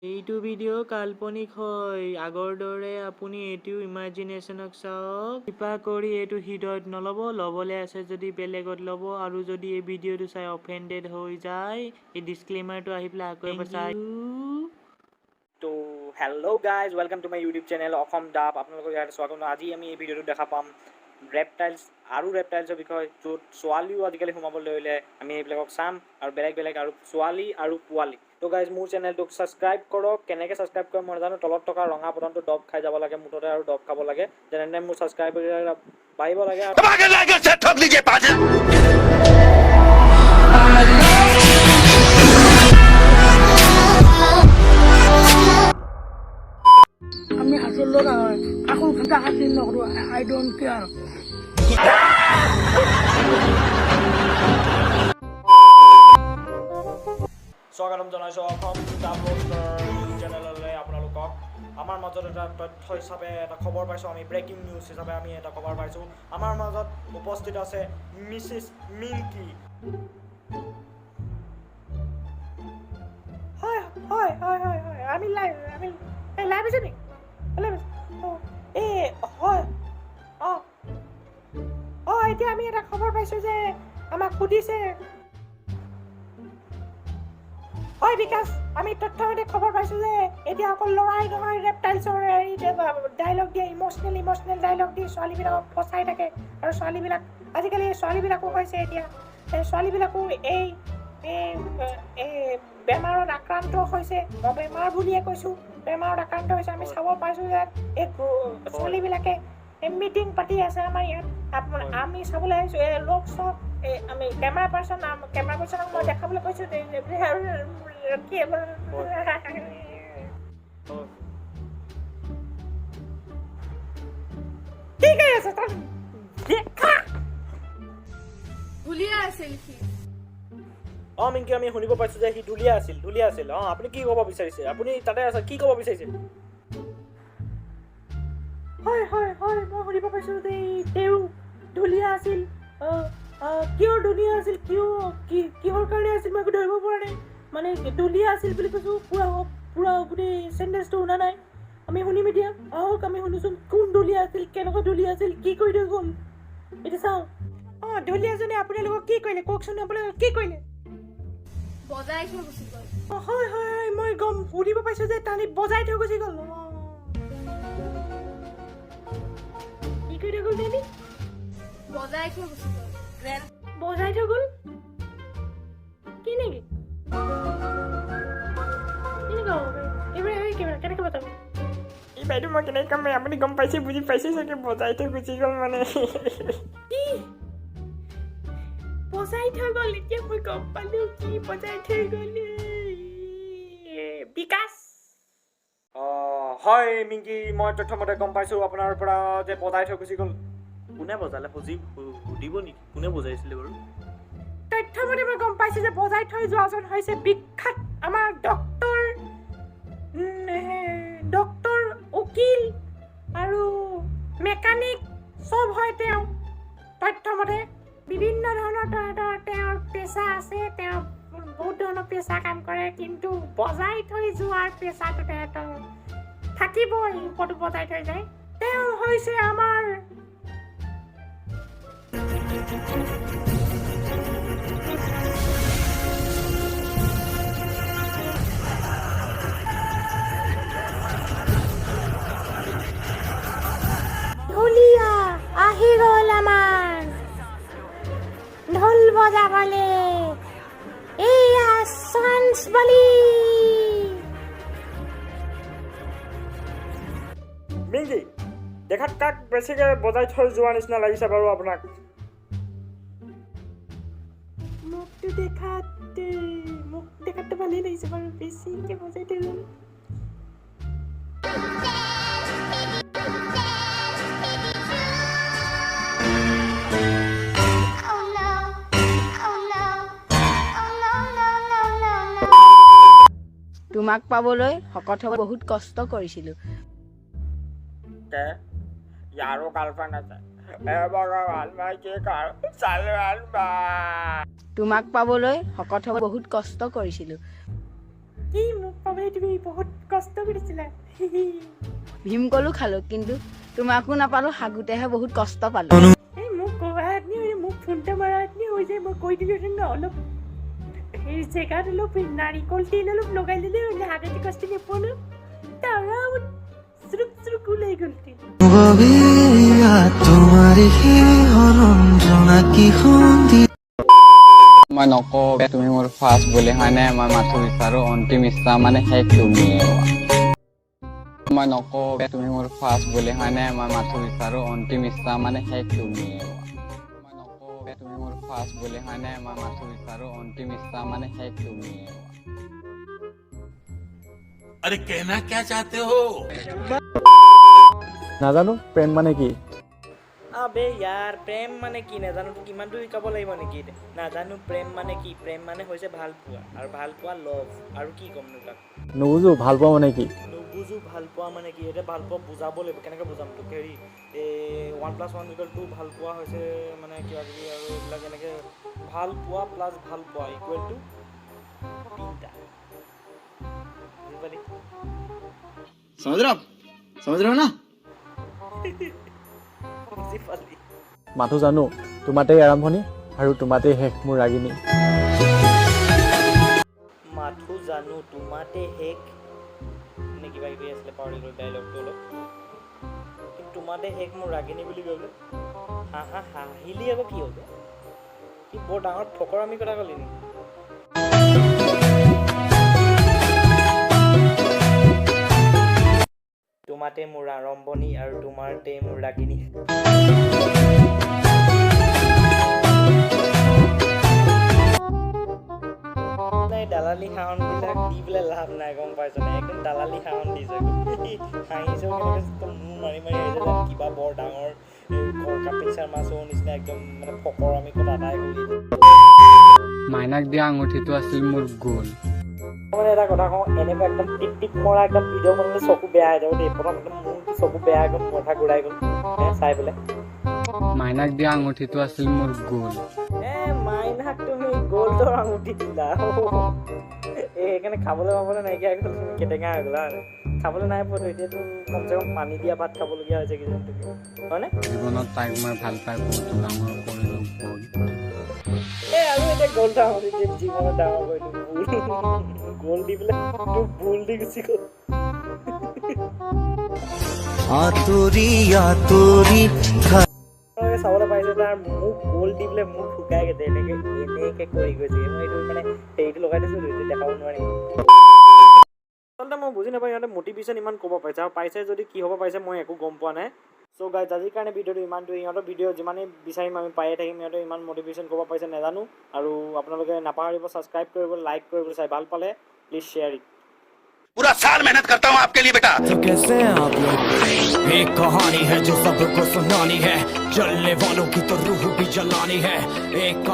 এইটো ভিডিঅ' কাল্পনিক হয় আগৰ দৰে আপুনি এইটো ইমাজিনেশ্যনক চাওক কৃপা কৰি এইটো হৃদয়ত নল'ব ল'বলৈ আছে যদি বেলেগত ল'ব আৰু যদি এই ভিডিঅ'টো চাই অফেণ্ডেড হৈ যায় এই ডিছক্লেইমাৰটো আহি পেলাই আকৌ এবাৰ চাই তো hello' guys welcome to my YouTube channel অসমদাব আপোনালোকক ইয়াত স্বাগতম আজি আমি এই ভিডিঅ'টোত দেখা পাম ৰেপটাইলছ আৰু ৰেপটাইলছৰ বিষয়ে য'ত ছোৱালীও আজিকালি সোমাবলৈ ল'লে আমি এইবিলাকক চাম আৰু বেলেগ আৰু ছোৱালী আৰু পোৱালী তো গাইজ মোৰ চেনেলটোক ছাবস্ক্ৰাইব কৰক কেনেকৈ ছাবস্ক্ৰাইব কৰে মই নাজানো তলত থকা ৰঙা বটনটো দব খাই যাব লাগে মুঠতে আৰু দব খাব লাগে যেনে মোৰ ছাবস্ক্ৰাইব বাঢ়িব লাগে আমি হাসিল লোক এখন খাতা হাসিল নকৰো আই ডোন্ট কেয়াৰ স্বাগতম জনাইছোঁ অসম চেনেললৈ আপোনালোকক আমাৰ মাজত এটা তথ্য হিচাপে এটা খবৰ পাইছোঁ আমি ব্ৰেকিং নিউজ হিচাপে আমি এটা খবৰ পাইছোঁ আমাৰ মাজত উপস্থিত আছে মিছেছ মিল্কি হয় হয় হয় হয় হয় আমি লাইভ আছোঁ নেকি হয় এতিয়া আমি এটা খবৰ পাইছোঁ যে আমাক সুধিছে হয় বিকাশ আমি তথ্যমতে খবৰ পাইছোঁ যে এতিয়া অকল ল'ৰাই নহয় ৰেপটাইলছৰ ডাইলগ দিয়ে ইম'চনেল ডাইলগ দি ছোৱালীবিলাকক ফচাই থাকে আৰু আজিকালি ছোৱালীবিলাকো হৈছে এতিয়া ছোৱালীবিলাকো এই বেমাৰত আক্ৰান্ত হৈছে মই বেমাৰ বুলিয়ে কৈছোঁ বেমাৰত আক্ৰান্ত হৈছে আমি চাব পাইছোঁ যে এই ছোৱালীবিলাকে মিটিং পাতি আছে আমাৰ ইয়াত আমি চাবলৈ আহিছোঁ এই লগ চব আমি কেমেৰা পাৰ্চনক মই দেখাবলৈ কৈছোঁ ঠিক আছে তই দেখা ভুলিয়া আছিল কি মিংকি আমি শুনিব পাইছোঁ যে সি ঢুলীয়া আছিল আপুনি কি ক'ব বিচাৰিছে আপুনি তাতে আছে কি ক'ব বিচাৰিছে হয় হয় হয় মই শুনিব পাইছোঁ যে তেওঁ ঢুলীয়া আছিল কিয় ঢুলীয়া আছিল কিহৰ কাৰণে আছিল মই একো ধৰিব পৰা নাই মানে ঢুলীয়া আছিল বুলি কৈছোঁ পুৰা গোটেই চেণ্টেঞ্চটো শুনা নাই আমি শুনিম এতিয়া আহক আমি শুনিছোঁ কোন ঢুলীয়া আছিল কেনেকুৱা ঢুলীয়া আছিল কি কৰি থৈ গ'ল এতিয়া চাওঁ ঢুলীয়াজনে আপোনালোকক কি কৰিলে কওকচোন আপোনালোকক কি কৰিলে বজাই থৈ গুচি গ'ল হয় হয় হয় মই গম শুনিব পাইছোঁ যে তানি বজাই থৈ গুচি গ'ল কি কৰি থৈ গ'ল দেৱী বজাই থৈ গুচি গ'ল বজাই থৈ গ'ল কি নেকি কেনেকৈ বজাব এই বাইদেউ মই কেনেকৈ ক'ম আপুনি গম পাইছে বুজি পাইছে চাগে বজাই থৈ গুচি গ'ল মানে কি বজাই থৈ গ'ল এতিয়া মই গম পালোঁ কি বজাই থৈ গ'ল বিকাশ হয় মিংকি মই তথ্যমতে গম পাইছোঁ আপোনাৰ পৰা যে বজাই থৈ গুচি গ'ল কোনে বজালে সুধিব নেকি কোনে বজাইছিলে বাৰু তথ্যমতে মই গম পাইছোঁ যে বজাই থৈ যোৱাজন হৈছে বিখ্যাত আমাৰ ডক্তৰ উকিল আৰু মেকানিক চব হয় তেওঁ তথ্যমতে বিভিন্ন ধৰণৰ তেওঁৰ পেচা আছে তেওঁ বহুত ধৰণৰ পেচা কাম কৰে কিন্তু বজাই থৈ যোৱাৰ পেচাটো তেহেঁতৰ থাকিবই ওপৰতো বজাই থৈ যায় তেওঁ হৈছে আমাৰ ঢুলীয়া আহি গ'ল আমাৰ ঢোল বজাবলে এয়া চান্স বলি মিংকি দেখাত কাক বেছিকৈ বজাই থৈ যোৱা নিচিনা লাগিছে বাৰু আপোনাক মোকতো দেখাততো ভালেই লাগিছে বাৰু বেছিকৈ বজাই থৈ গ'ল তোমাক পাবলৈ শকত হ'ব বহুত কষ্ট কৰিছিলোঁ ইয়াৰো গাৰ্লফ্ৰেণ্ড আছে ভগৱান মই কি কৰোঁ চালৱান বা তোমাক পাবলৈ শকত হ'ব বহুত কষ্ট কৰিছিলোঁ কি মোক পাবলৈ তুমি বহুত কষ্ট কৰিছিলা ভীমকলো খালো কিন্তু তোমাকো নাপালো হাগুতেহে বহুত কষ্ট পালো এই মোক কোৱাহেঁতেনি মোক ফোনটা মাৰাহেঁতেনি হৈ যায় মই কৈ দিলোহেঁতেন ন অলপ হেৰি জেগাত অলপ নাৰিকল তেল অলপ লগাই দিলে হ'লে হাগতি কষ্ট নোপোৱা তাৰা চুৰুক চুৰুক ওলাই গ'ল মই নকওঁ তুমি মোৰ ফাৰ্ষ্ট বুলি হয় নাই মই মাথো বিচাৰো অন্তিম ইচ্ছা মানে শেষ তুমিয়ে মই নকওঁ তুমি মোৰ ফাৰ্ষ্ট বুলি হয় নাই মই মাথো বিচাৰো অন্তিম ইচ্ছা মানে শেষ তুমিয়ে মই নকওঁ তুমি মোৰ ফাৰ্ষ্ট বুলি হয় নাই মই মাথো বিচাৰো অন্তিম ইচ্ছা মানে শেষ তুমিয়ে अरे कहना क्या चाहते हो নাজানো প্ৰেম মানে কি আবে ইয়াৰ প্ৰেম মানে কি নাজানো তোক কিমানটো শিকাব লাগিব নেকি নাজানো প্ৰেম মানে কি প্ৰেম মানে হৈছে ভাল পোৱা আৰু ভাল পোৱা লভ আৰু কি ক'ম নো তাক নুবুজো ভাল পোৱা মানে কি নুবুজো ভাল পোৱা মানে কি এতিয়া ভাল পোৱা বুজাব লাগিব কেনেকৈ বুজাম তোক হেৰি এই 1+1=2 ভাল পোৱা হৈছে মানে কিবা কিবি আৰু এইবিলাক এনেকৈ ভাল পোৱা প্লাছ ভাল পোৱা ইকুৱেল টু 3টা समझ रहे हो ना মাথো জানো তোমাতেই আৰম্ভণি আৰু তোমাতেই শেষ মোৰ ৰাগিনী মাথো জানো তোমাতে শেষ নে কিবা কিবি আছিলে পাহৰি গ'ল ডাইলগটো অলপ কিন্তু তোমাতে শেষ মোৰ ৰাগিনী বুলি ক'লে হাঁহিলি আকৌ কি হ'ব কি বৰ ডাঙৰ ফকৰামি কথা ক'লি নেকি তোমাতে মোৰ আৰম্ভণি আৰু তোমাৰতে মোৰ ৰাগিনী দালালি সাউণ্ডবিলাক দি পেলাই লাভ নাই গম পাইছনে একদম দালালি সাউণ্ড দিছে হাঁহিছেও কেনেকৈ মোৰ মাৰি মাৰি আহিছে যেন কিবা বৰ ডাঙৰ কাপিচাৰ মাছৰ নিচিনা একদম মানে ফকৰামি কথা এটাই কৰি মাইনাক দিয়া আঙুঠিটো আছিল মোৰ গ'ল মানে এটা কথা কওঁ এনেকুৱা একদম টিপ টিপ মৰা একদম ভিডিঅ' বনালে চকু বেয়া হৈ যাব দেই প্ৰথম একদম মোৰ চকু বেয়া একদম মাথা ঘূৰাই গ'ল চাই পেলাই মাইনাক দিয়া আঙুঠিটো আছিল মোৰ গ'ল মাইনাক তুমি গ'ল্ডৰ আঙুঠি দিলা সেইকাৰণে খাবলৈ পাবলৈ নাইকিয়া হৈ গ'ল তুমি কেটেঙা হৈ গ'লা খাবলৈ নাই পোৱাতো এতিয়াতো কমচে কম পানী দিয়া ভাত খাবলগীয়া হৈছে কিজানি তুমি হয়নে জীৱনত তাইক মই ভাল পাই বহুত ডাঙৰ কৰিলোঁ আৰু এতিয়া গ'ল্ডৰ আঙুঠি দি জীৱনত ডাঙৰ কৰিলোঁ গোল দি পেলাই তোক ভুল দি গুচি গ'ল চাবলৈ পাইছে তাৰ মোক গোল দি পেলাই মোক শুকাই গৈছে এনেকে কৰি গৈছে মই এইটো মানে হেৰিটো লগাই দিছোঁ এইটো দেখাব নোৱাৰিম আচলতে মই বুজি নাপাওঁ ইহঁতে মটিভেশ্যন ইমান ক'ব পাৰিছে আৰু পাইছে যদি কি হ'ব পাৰিছে মই একো গম পোৱা নাই চ' গাইজ আজিৰ কাৰণে ভিডিঅ'টো ইমানটো ইহঁতৰ ভিডিঅ' যিমানেই বিচাৰিম আমি পায়ে থাকিম সিহঁতে ইমান মটিভেশ্যন ক'ব পাৰিছে নাজানো আৰু আপোনালোকে নাপাহৰিব ছাবস্ক্ৰাইব কৰিব লাইক কৰিব চাই ভাল পালে প্লিজ শ্বেয়াৰ ইট पूरा साल मेहनत करता हूँ आपके लिए बेटा तो कैसे हैं आप लोग एक कहानी है जो सबको सुनानी है चलने वालों की तो रूह भी जलानी है एक